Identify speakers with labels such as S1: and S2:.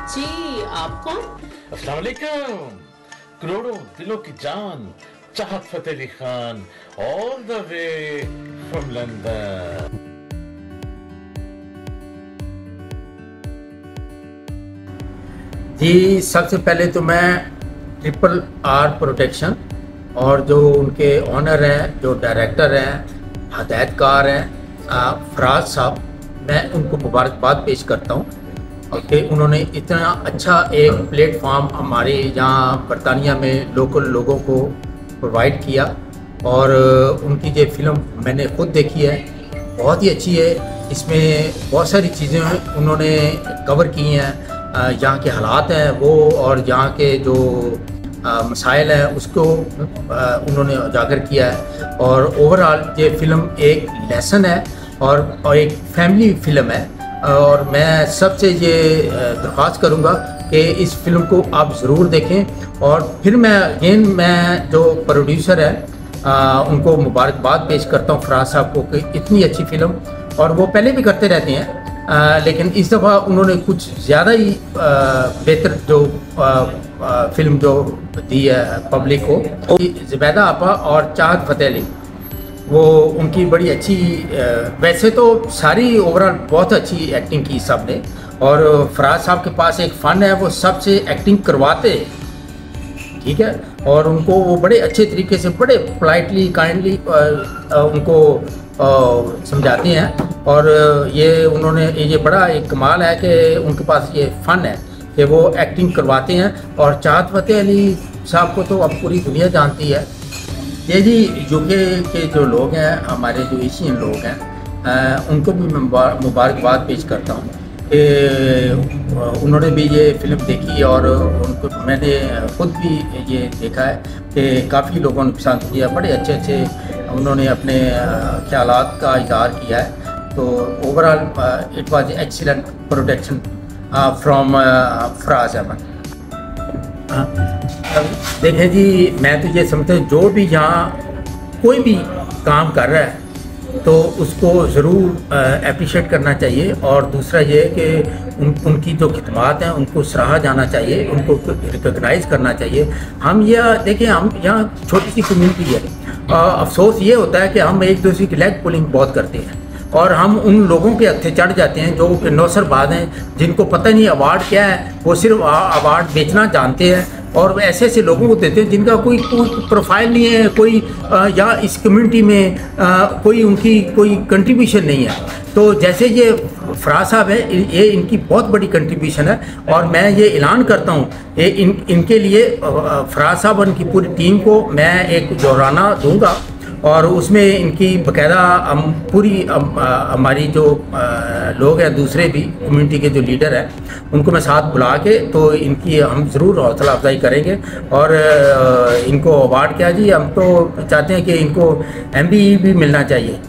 S1: जी, आप कौन?
S2: अस्सलाम वालेकुम। करोड़ों दिलों की जान Chahat Fateh Ali Khan all the way from London.
S3: जी, सबसे पहले तो मैं ट्रिपल आर प्रोटेक्शन और जो उनके ऑनर हैं, जो डायरेक्टर हैं, हदायतकार हैं फराज साहब, मैं उनको मुबारकबाद पेश करता हूँ कि उन्होंने इतना अच्छा एक प्लेटफॉर्म हमारे यहाँ बरतानिया में लोकल लोगों को प्रोवाइड किया। और उनकी ये फ़िल्म मैंने खुद देखी है, बहुत ही अच्छी है। इसमें बहुत सारी चीज़ें उन्होंने कवर की हैं, यहाँ के हालात हैं वो, और यहाँ के जो मसाइल हैं उसको उन्होंने उजागर किया है। और ओवरऑल ये फ़िल्म एक लेसन है और एक फैमिली फ़िल्म है। और मैं सबसे ये दरख्वास्त करूँगा कि इस फिल्म को आप ज़रूर देखें। और फिर मैं जो प्रोड्यूसर है उनको मुबारकबाद पेश करता हूँ फराज साहब को कि इतनी अच्छी फ़िल्म, और वो पहले भी करते रहते हैं लेकिन इस दफ़ा उन्होंने कुछ ज़्यादा ही बेहतर जो फिल्म जो दी है पब्लिक को। ज़ुबैदा आपा और चाहत फतेह अली, वो उनकी बड़ी अच्छी, वैसे तो सारी ओवरऑल बहुत अच्छी एक्टिंग की सब ने। और फराज साहब के पास एक फ़न है, वो सबसे एक्टिंग करवाते, ठीक है, और उनको वो बड़े अच्छे तरीके से, बड़े पोलाइटली काइंडली उनको समझाते हैं। और ये उन्होंने, ये बड़ा एक कमाल है कि उनके पास ये फ़न है कि वो एक्टिंग करवाते हैं। और चाहत फतेह अली साहब को तो अब पूरी दुनिया जानती है। ये जी यूके के जो लोग हैं, हमारे जो एशियन लोग हैं, उनको भी मैं मुबारकबाद पेश करता हूँ कि उन्होंने भी ये फ़िल्म देखी। और उनको मैंने खुद भी ये देखा है कि काफ़ी लोगों ने पसंद किया, बड़े अच्छे अच्छे उन्होंने अपने ख्यालात का इज़हार किया है। तो overall it was excellent production from Faraz Ahmed. देखें जी, मैं तो ये समझता हूँ जो भी यहाँ कोई भी काम कर रहा है तो उसको ज़रूर अप्रिशिएट करना चाहिए। और दूसरा ये कि उनकी जो खिदमात हैं उनको सराहा जाना चाहिए, उनको रिकॉग्नाइज़ करना चाहिए। हम यह देखें, हम यहाँ छोटी सी कम्युनिटी है, अफसोस ये होता है कि हम एक दूसरे की लेग पुलिंग बहुत करते हैं और हम उन लोगों के हत्थे चढ़ जाते हैं जो कि नौसरबाज हैं, जिनको पता नहीं अवार्ड क्या है, वो सिर्फ अवार्ड बेचना जानते हैं। और ऐसे ऐसे लोगों को देते हैं जिनका कोई प्रोफाइल नहीं है, कोई या इस कम्युनिटी में कोई उनकी कोई कंट्रीब्यूशन नहीं है। तो जैसे ये फराज साहब है, ये इनकी बहुत बड़ी कंट्रीब्यूशन है। और मैं ये ऐलान करता हूँ इनके लिए, फराज साहब और इनकी पूरी टीम को मैं एक जोराना दूंगा और उसमें इनकी बाकायदा हम पूरी हमारी जो लोग हैं, दूसरे भी कम्युनिटी के जो लीडर हैं, उनको मैं साथ बुला के तो इनकी हम ज़रूर हौसला अफजाई करेंगे। और इनको अवार्ड क्या जी, हम तो चाहते हैं कि इनको MBE भी मिलना चाहिए।